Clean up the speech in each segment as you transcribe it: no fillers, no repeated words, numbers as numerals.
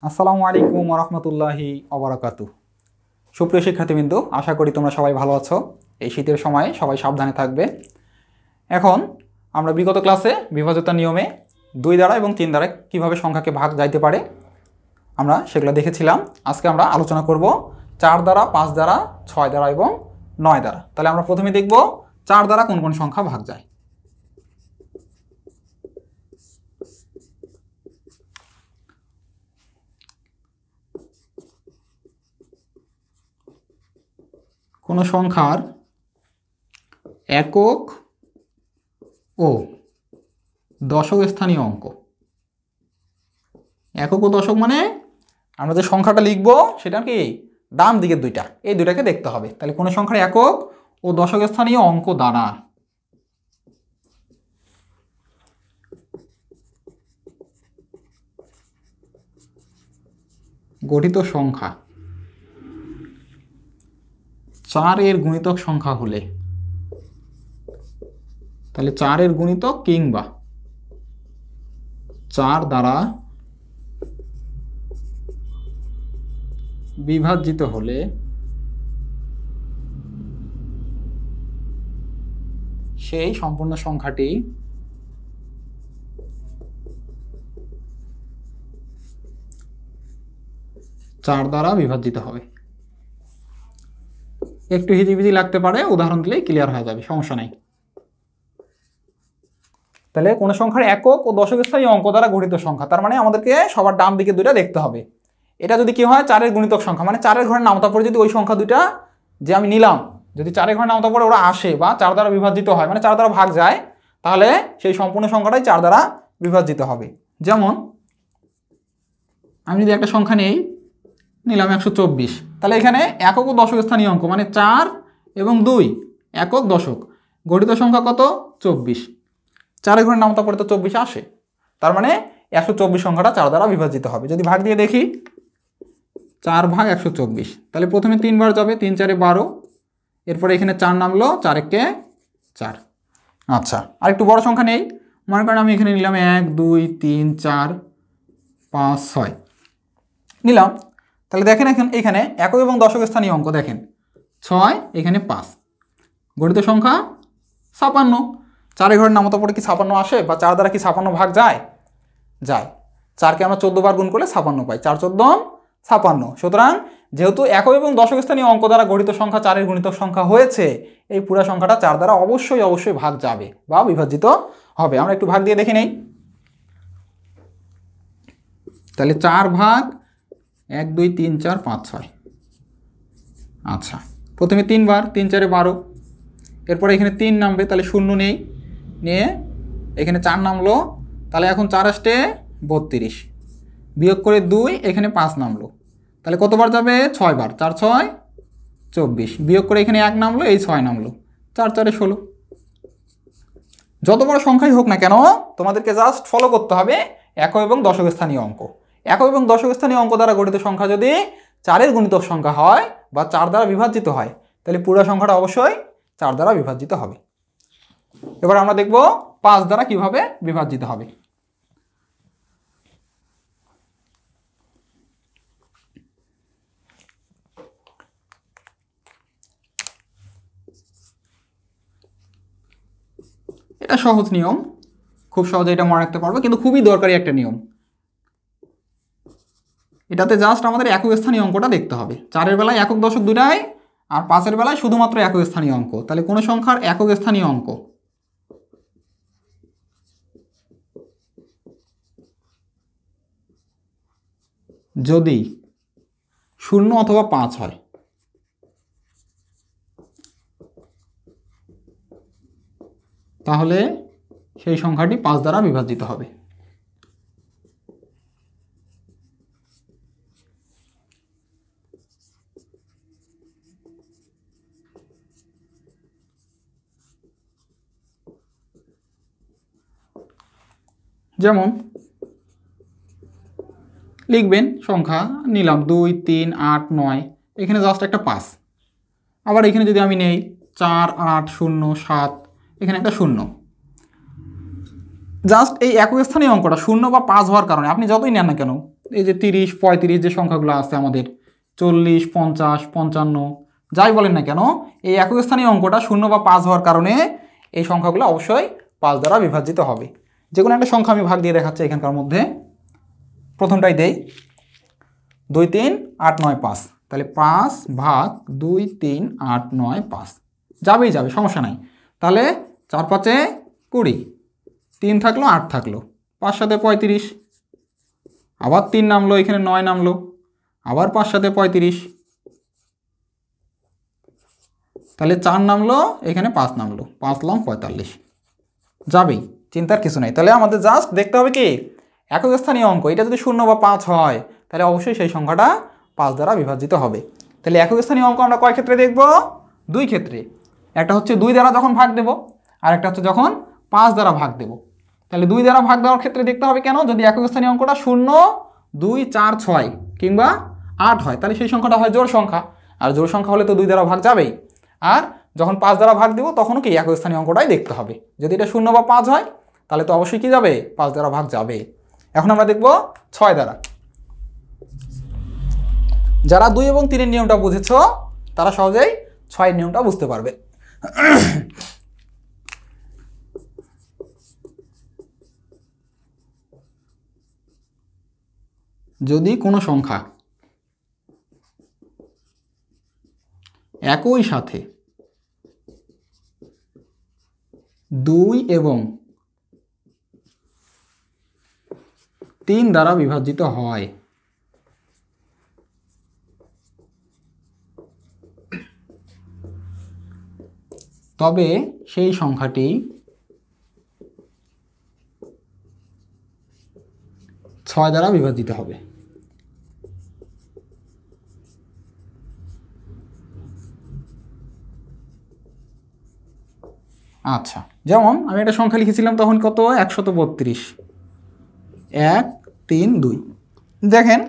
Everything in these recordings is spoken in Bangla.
আসসালামু আলাইকুম ওয়া রাহমাতুল্লাহি ওয়া বারাকাতুহু। সুপ্রিয় শিক্ষার্থীবৃন্দ, আশা করি তোমরা সবাই ভালো আছো। এই শীতের সময়ে সবাই সাবধানে থাকবে। এখন আমরা বিগত ক্লাসে বিভাজ্যতার নিয়মে 2 দ্বারা এবং 3 দ্বারা কিভাবে সংখ্যাকে ভাগ যাইতে পারে আমরা সেগুলো দেখেছিলাম। আজকে আমরা আলোচনা করব 4 দ্বারা, 5 দ্বারা, 6 দ্বারা এবং 9 দ্বারা। তাহলে আমরা প্রথমে দেখব 4 দ্বারা কোন কোন সংখ্যা ভাগ যায়। কোন সংখ্যার একক ও দশক স্থানীয় অঙ্ক। একক ও দশক মানে আমরা যে সংখ্যাটা লিখব সেটা কি ডান দিকের দুইটা, এই দুইটাকে দেখতে হবে। তাহলে কোন সংখ্যার একক ও দশক স্থানীয় অঙ্ক দ্বারা গঠিত সংখ্যা 4 এর গুণিতক সংখ্যা হলে, তাহলে 4 এর গুণিতক কিংবা 4 দ্বারা বিভাজিত হলে সেই সম্পূর্ণ সংখ্যাটি 4 দ্বারা বিভাজিত হবে। একটু হিজিবিজি লাগতে পারে, উদাহরণ দিলেই ক্লিয়ার হয়ে যাবে, সমস্যা নাই। তাহলে কোন সংখ্যার একক ও দশক স্থানীয় অঙ্ক দ্বারা গঠিত সংখ্যা, তার মানে আমাদেরকে সবার ডান দিকে দুইটা দেখতে হবে। এটা যদি কি হয় 4 এর গুণিতক সংখ্যা, মানে 4 এর ঘরের নামতা পড়ে যদি ওই সংখ্যা দুইটা যে আমি নিলাম যদি 4 এর ঘরের নামতা পড়ে ওরা আসে বা 4 দ্বারা বিভাজিত হয়, মানে 4 দ্বারা ভাগ যায়, তাহলে সেই সম্পূর্ণ সংখ্যাটাই 4 দ্বারা বিভাজিত হবে। যেমন আমি যদি একটা সংখ্যা নিলাম 124, তাহলে এখানে একক ও দশক স্থানীয় অঙ্ক মানে 4 এবং 2 একক দশক, গঠিত সংখ্যা কত 24। 4 এর ঘরের নামতা পড়ে তো 24 আসে, তার মানে 124 সংখ্যাটা 4 দ্বারা বিভাজিত হবে। যদি ভাগ দিয়ে দেখি 4 ভাগ 124, তাহলে প্রথমে 3 বার যাবে, 3 4 12, এরপরে এখানে 4 নামলো, 4 একে 4। আচ্ছা, আর একটু বড় সংখ্যা নেই, মনে করেন আমি এখানে নিলাম 1 2 3 4 5 6 নিলাম। তাহলে দেখেন এখানে একক এবং দশক স্থানীয় অঙ্ক দেখেন 6, এখানে 5, গঠিত সংখ্যা 56। 4 এর ঘরের নামতা পড়ে কি 56 আসে বা 4 দ্বারা কি 56 ভাগ যায়? যায়। 4কে আমরা 14 বার গুণ করলে 56 পাই, 4 14 56। সুতরাং যেহেতু একক এবং দশক স্থানীয় অঙ্ক দ্বারা গঠিত সংখ্যা 4 এর গুণিতক সংখ্যা হয়েছে, এই পুরো সংখ্যাটা 4 দ্বারা অবশ্যই ভাগ যাবে বা বিভাজিত হবে। আমরা একটু ভাগ দিয়ে দেখে নেই। তাহলে 4 ভাগ 1 2 3 4 5 6। আচ্ছা, প্রথমে 3 বার, 3 4 12, এরপরে এখানে 3 নামবে, তাহলে 0 নেই, নিয়ে এখানে 4 নামলো, তাহলে এখন 4 আসতে 32, বিয়োগ করে 2, এখানে 5 নামলো, তাহলে কতবার যাবে 6 বার, 4 6 24, বিয়োগ করে এখানে 1 নামলো, এই 6 নামলো, 4 4 16। যত বড় সংখ্যাই হোক না কেন তোমাদেরকে জাস্ট ফলো করতে হবে একক এবং দশক স্থানীয় অঙ্ক। একক এবং দশক স্থানীয় অঙ্ক দ্বারা গঠিত সংখ্যা যদি 4 এর গুণিতক সংখ্যা হয় বা 4 দ্বারা বিভাজিত হয়, তাহলে পুরো সংখ্যাটা অবশ্যই 4 দ্বারা বিভাজিত হবে। এবার আমরা দেখব 5 দ্বারা কিভাবে বিভাজিত হবে। এটা সহজ নিয়ম, খুব সহজে এটা মনে রাখতে পারবো, কিন্তু খুবই দরকারি একটা নিয়ম। এটাতে জাস্ট আমাদের একক স্থানীয় অঙ্কটা দেখতে হবে। 4 এর বেলায় একক দশক দুটাই, আর 5 এর বেলায় শুধুমাত্র একক স্থানীয় অঙ্ক। তাহলে কোন সংখ্যার একক স্থানীয় অঙ্ক যদি 0 অথবা 5 হয়, তাহলে সেই সংখ্যাটি 5 দ্বারা বিভাজিত হবে। যেমন লিখবেন সংখ্যা নিলাম 2 3 8 9, এখানে জাস্ট একটা 5, আবার এখানে যদি আমি নেই 4 8 0 7, এখানে একটা 0, জাস্ট এই একক স্থানীয় অঙ্কটা 0 বা 5 হওয়ার কারণে আপনি যতই নেন না কেন এই যে 30, 35 যে সংখ্যাগুলো আছে আমাদের, 40, 50, 55, যাই বলেন না কেন, এই একক স্থানীয় অঙ্কটা 0 বা 5 হওয়ার কারণে এই সংখ্যাগুলো অবশ্যই 5 দ্বারা বিভাজিত হবে। যে কোনো একটা সংখ্যা আমি ভাগ দিয়ে দেখাচ্ছি এখানকার মধ্যে। প্রথমটাই দেই, 2, 3, 8, 9, 5। তাহলে 5 ভাগ 2, 3, 8, 9, 5 যাবেই যাবে, সমস্যা নাই। তাহলে 4 5 20, 3 থাকলো, 8 থাকলো, 5 7 35, আবার 3 নামলো, এখানে 9 নামলো, আবার 5 7 35, তাহলে 4 নামলো, এখানে 5 নামলো, 5 লং 45, যাবেই, চিন্তার কিছু নাই। তাহলে আমাদের জাস্ট দেখতে হবে কি, একক স্থানীয় অঙ্ক এটা যদি 0 বা 5 হয় তাহলে অবশ্যই সেই সংখ্যাটা 5 দ্বারা বিভাজিত হবে। তাহলে একক স্থানীয় অঙ্ক আমরা কয় ক্ষেত্রে দেখব? 2 ক্ষেত্রে। একটা হচ্ছে 2 দ্বারা যখন ভাগ দেব, আর একটা হচ্ছে যখন 5 দ্বারা ভাগ দেব। তাহলে 2 দ্বারা ভাগ দেওয়ার ক্ষেত্রে দেখতে হবে কেন, যদি একক স্থানীয় অঙ্কটা 0, 2, 4, 6 কিংবা 8 হয় তাহলে সেই সংখ্যাটা হয় জোড় সংখ্যা, আর জোড় সংখ্যা হলে তো 2 দ্বারা ভাগ যাবেই। আর যখন 5 দ্বারা ভাগ দেব তখনও কি একক স্থানীয় অঙ্কটাই দেখতে হবে। যদি এটা 0 বা 5 হয় তাহলে তো অবশ্যই কি যাবে, 5 দ্বারা ভাগ যাবে। এখন আমরা দেখব 6 দ্বারা। যারা 2 এবং 3 এর নিয়মটা বুঝেছ তারা সহজেই 6 এর নিয়মটা বুঝতে পারবে। যদি কোনো সংখ্যা একই সাথে 2 এবং 3 দ্বারা বিভাজিত হয় তবে সেই সংখ্যাটি 6 দ্বারা বিভাজিত হবে। আচ্ছা, যেমন আমি একটা সংখ্যা লিখেছিলাম তখন কত, 132, 1, 3, 2। দেখেন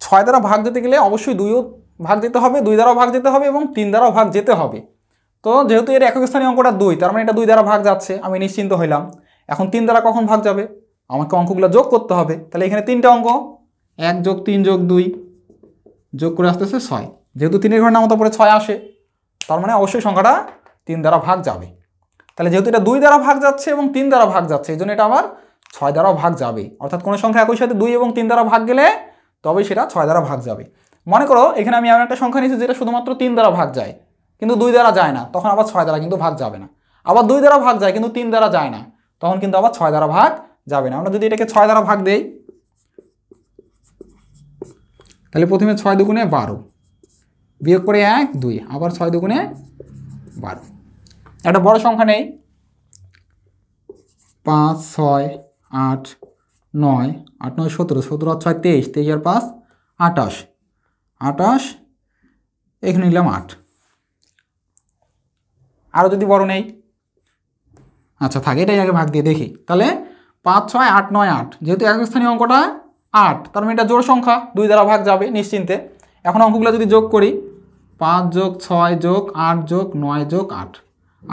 6 দ্বারা ভাগ যেতে গেলে অবশ্যই 2ও ভাগ যেতে হবে, 2 দ্বারাও ভাগ যেতে হবে এবং 3 দ্বারাও ভাগ যেতে হবে। তো যেহেতু এর একক স্থানীয় অঙ্কটা 2, তার মানে এটা 2 দ্বারা ভাগ যাচ্ছে, আমি নিশ্চিন্ত হইলাম। এখন 3 দ্বারা কখন ভাগ যাবে, আমাকে অঙ্কগুলো যোগ করতে হবে। তাহলে এখানে 3টা অঙ্ক, 1 + 3 + 2 যোগ করে আসতেছে 6। যেহেতু 3 এর ঘরের নামতা পরে 6 আসে, তার মানে অবশ্যই সংখ্যাটা 3 দ্বারা ভাগ যাবে। তাহলে যেহেতু এটা 2 দ্বারা ভাগ যাচ্ছে এবং 3 দ্বারা ভাগ যাচ্ছে, এই জন্য এটা আবার 6 দ্বারাও ভাগ যাবে। অর্থাৎ কোনো সংখ্যা একই সাথে 2 এবং 3 দ্বারা ভাগ গেলে তবেই সেটা 6 দ্বারা ভাগ যাবে। মনে করো এখানে আমি এমন একটা সংখ্যা নিয়েছি যেটা শুধুমাত্র 3 দ্বারা ভাগ যায় কিন্তু 2 দ্বারা যায় না, তখন আবার 6 দ্বারা কিন্তু ভাগ যাবে না। আবার 2 দ্বারা ভাগ যায় কিন্তু 3 দ্বারা যায় না, তখন কিন্তু আবার 6 দ্বারা ভাগ যাবে না। আমরা যদি এটাকে 6 দ্বারা ভাগ দেই তাহলে প্রথমে 6 × 2 = 12, বিয়োগ করে 1, 2, আবার 6 × 2 = 12। একটা বড় সংখ্যা নেই, 5, 6, 8, 9, 8, 9, 17, 17 আর 6 23, 23 আর 5 28, 28, এখানে নিলাম 8। আরও যদি বড় নেই, আচ্ছা থাক, এটাই আগে ভাগ দিয়ে দেখি। তাহলে 5, 6, 8, 9, 8, যেহেতু একক স্থানীয় অঙ্কটা 8, তার মানে এটা জোড় সংখ্যা, 2 দ্বারা ভাগ যাবে নিশ্চিন্তে। এখন অঙ্কগুলো যদি যোগ করি, 5 + 6 + 8 + 9 + 8,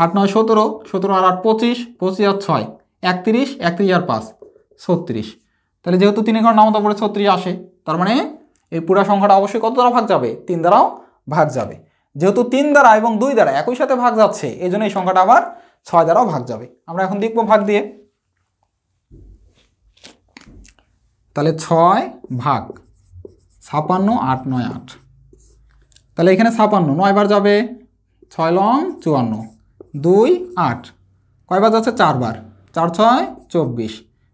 8, 9, 17, 17 আর 8 25, 25 আর 6 31, 31 আর 5 36। তাহলে যেহেতু 3 ঘর নামতা পড়ে 36 আসে, তার মানে এই পুরো সংখ্যাটা অবশ্যই কত দ্বারা ভাগ যাবে, 3 দ্বারাও ভাগ যাবে। যেহেতু 3 দ্বারা এবং 2 দ্বারা একই সাথে ভাগ যাচ্ছে, এই জন্য এই সংখ্যাটা আবার 6 দ্বারাও ভাগ যাবে। আমরা এখন দেখব ভাগ দিয়ে। তাহলে 6 ভাগ 56, 8, 9, 8। তাহলে এখানে 56 9 বার যাবে, 6 লং 54, 2, 8 কয়বার যাচ্ছে, 4 বার, 4, 6, 24,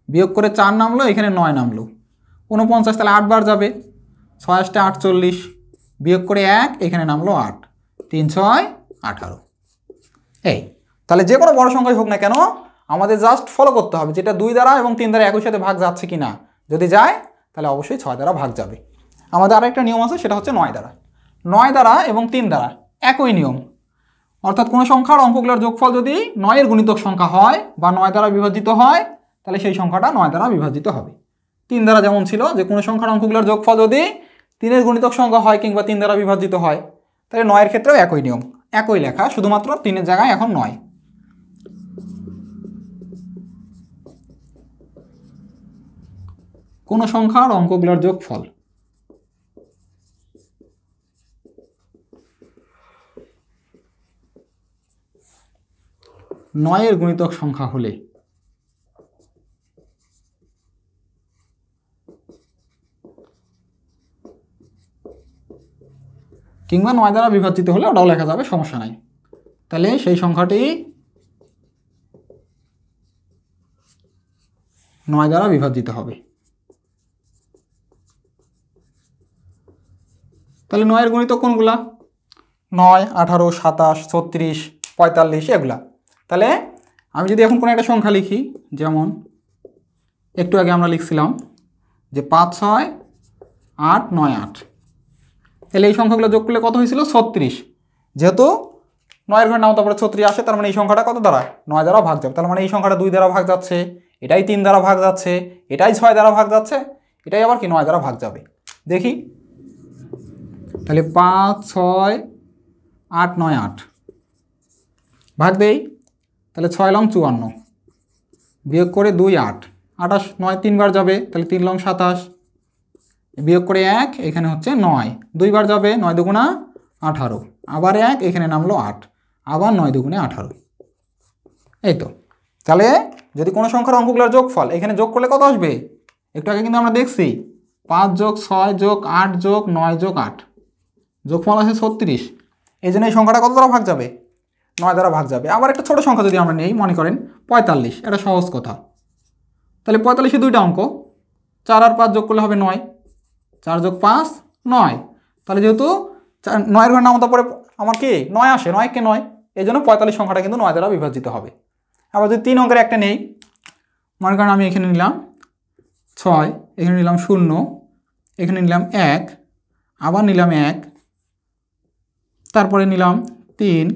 বিয়োগ করে 4 নামলো, এখানে 9 নামলো, 49, তাহলে 8 বার যাবে, 6 × 8 = 48, বিয়োগ করে 1, এখানে নামলো 8, 3, 6, 18। এই তাহলে যে কোনো বড় সংখ্যাই হোক না কেন আমাদের জাস্ট ফলো করতে হবে যেটা 2 দ্বারা এবং 3 দ্বারা একই সাথে ভাগ যাচ্ছে কিনা, যদি যায় তাহলে অবশ্যই 6 দ্বারা ভাগ যাবে। আমাদের আরেকটা নিয়ম আছে, সেটা হচ্ছে 9 দ্বারা। 9 দ্বারা এবং 3 দ্বারা একই নিয়ম, অর্থাৎ কোনো সংখ্যার অঙ্কগুলোর যোগফল যদি 9 এর গুণিতক সংখ্যা হয় বা 9 দ্বারা বিভাজিত হয় তাহলে সেই সংখ্যাটা 9 দ্বারা বিভাজিত হবে। 3 দ্বারা যেমন ছিল যে কোনো সংখ্যার অঙ্কগুলোর যোগফল যদি 3 এর গুণিতক সংখ্যা হয় কিংবা 3 দ্বারা বিভাজিত হয়, তাহলে 9 এর ক্ষেত্রেও একই নিয়ম, একই লেখা, শুধুমাত্র 3 এর জায়গায় এখন 9। কোনো সংখ্যার অঙ্কগুলোর যোগফল। নয়ের গুণিতক সংখ্যা হলে কিংবা 9 দ্বারা বিভাজিত হলে ওটাও লেখা যাবে, সমস্যা নাই। তাহলে সেই সংখ্যাটি 9 দ্বারা বিভাজিত হবে। তাহলে 9 গুণিতক কোনগুলা? 9, 18, 27, 36, 45 এগুলা। তাহলে আমি যদি এখন কোনো একটা সংখ্যা লিখি, যেমন একটু আগে আমরা লিখছিলাম যে 5, 6, 8, 9, 8, তাহলে এই সংখ্যাগুলো যোগ করলে কত হয়েছিল? 36। যেহেতু 9 ঘরের নাম তারপরে 36 আসে, তার মানে এই সংখ্যাটা কত দ্বারা? 9 দ্বারা ভাগ যাবে। তার মানে এই সংখ্যাটা 2 দ্বারা ভাগ যাচ্ছে, এটাই 3 দ্বারা ভাগ যাচ্ছে, এটাই 6 দ্বারা ভাগ যাচ্ছে, এটাই আবার কি 9 দ্বারা ভাগ যাবে। দেখি তাহলে 5, 6, 8, 9, 8 ভাগ দেই। তাহলে 6 লং 54, বিয়োগ করে 2, 8, 28, 9 3বার যাবে, তাহলে 3 লং 27, বিয়োগ করে 1, এখানে হচ্ছে 9, 2বার যাবে, 9 দুগুণা 18, আবার 1, এখানে নামলো 8, আবার 9 দুগুণে 18। এই তো। তাহলে যদি কোনো সংখ্যার অঙ্কগুলোর যোগফল এখানে যোগ করলে কত আসবে? একটু আগে কিন্তু আমরা দেখছি 5 যোগ 6 যোগ 8 যোগ 9 যোগ 8, যোগফল আছে 36। এই জন্য এই সংখ্যাটা কত দ্বারা ভাগ যাবে? 9 দ্বারা ভাগ যাবে। আবার একটা ছোটো সংখ্যা যদি আমরা নেই, মনে করেন 45, এটা সহজ কথা। তাহলে 45-এ দুইটা অঙ্ক, 4 আর 5 যোগ করলে হবে 9, 4 যোগ 5 9। তাহলে যেহেতু 9 ঘর নামতা পরে আমার কি 9 আসে, 9 কে 9, এই জন্য 45 সংখ্যাটা কিন্তু 9 দ্বারা বিভাজিত হবে। আবার যদি 3 অঙ্কের একটা নেই, মনে করেন আমি এখানে নিলাম 6, এখানে নিলাম 0, এখানে নিলাম 1, আবার নিলাম 1, তারপরে নিলাম 3,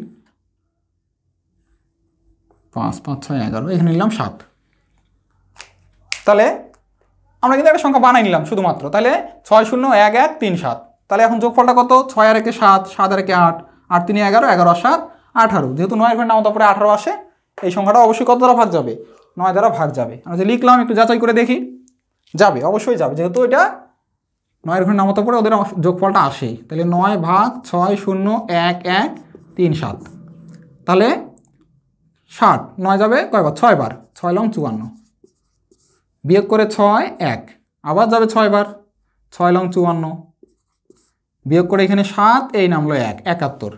5, 5, 6, 11, এখানে নিলাম 7। তাহলে আমরা কিন্তু একটা সংখ্যা বানাই নিলাম শুধুমাত্র। তাহলে 6, 0, 1, 1, 3, 7। তাহলে এখন যোগফলটা কত? 6 আর 1 7, 7 আর 1 8, 8 3 11, 11 আর 7 18। যেহেতু 9 ঘর নাম তারপরে 18 আসে, এই সংখ্যাটা অবশ্যই কত দ্বারা ভাগ যাবে? 9 দ্বারা ভাগ যাবে। আমরা যে লিখলাম একটু যাচাই করে দেখি, যাবে, অবশ্যই যাবে, যেহেতু এটা 9 ঘর নাম তারপরে ওদের যোগফলটা আসেই। তাহলে 9 ভাগ 6, 0, 1, 1, 3, 7। তাহলে 60, 9 যাবে কয়বার? 6 বার, 6 লং 54, বিয়োগ করে 6, 1, আবার যাবে 6 বার, 6 লং 54, বিয়োগ করে এখানে 7, এই নামলো 1, 71।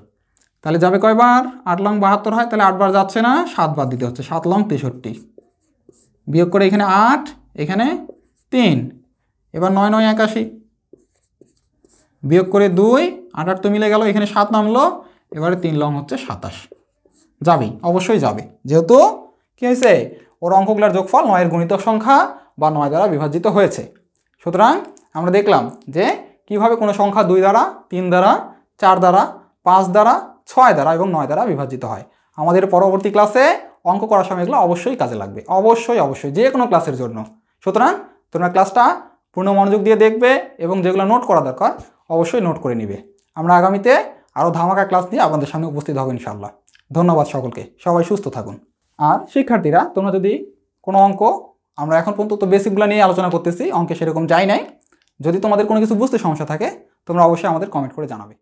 তাহলে যাবে কয়বার? 8 লং 72 হয়, তাহলে 8 বার যাচ্ছে না, 7 বার দিতে হচ্ছে, 7 লং 63, বিয়োগ করে এখানে 8, এখানে 3, এবার 9 9 81, বিয়োগ করে 2, 8 8 তো মিলে গেল, এখানে 7 নামলো, এবারে 3 লং হচ্ছে 27। যাবেই, অবশ্যই যাবে, যেহেতু কী হয়েছে? ওর অঙ্কগুলোর যোগফল 9 এর গুণিতক সংখ্যা বা 9 দ্বারা বিভাজিত হয়েছে। সুতরাং আমরা দেখলাম যে কিভাবে কোনো সংখ্যা 2 দ্বারা, 3 দ্বারা, 4 দ্বারা, 5 দ্বারা, 6 দ্বারা এবং 9 দ্বারা বিভাজিত হয়। আমাদের পরবর্তী ক্লাসে অঙ্ক করার সময় এগুলো অবশ্যই কাজে লাগবে, অবশ্যই অবশ্যই, যে কোনো ক্লাসের জন্য। সুতরাং তোমরা ক্লাসটা পূর্ণ মনোযোগ দিয়ে দেখবে এবং যেগুলো নোট করা দরকার অবশ্যই নোট করে নিবে। আমরা আগামীতে আরও ধামাকা ক্লাস নিয়ে আপনাদের সামনে উপস্থিত হব ইনশাআল্লাহ। ধন্যবাদ সকলকে, সবাই সুস্থ থাকুন। আর শিক্ষার্থীরা, তোমরা যদি কোনো অঙ্ক, আমরা এখন পর্যন্ত তো বেসিকগুলো নিয়ে আলোচনা করতেছি, অঙ্কে সেরকম যাই নাই, যদি তোমাদের কোনো কিছু বুঝতে সমস্যা থাকে তোমরা অবশ্যই আমাদের কমেন্ট করে জানাবে।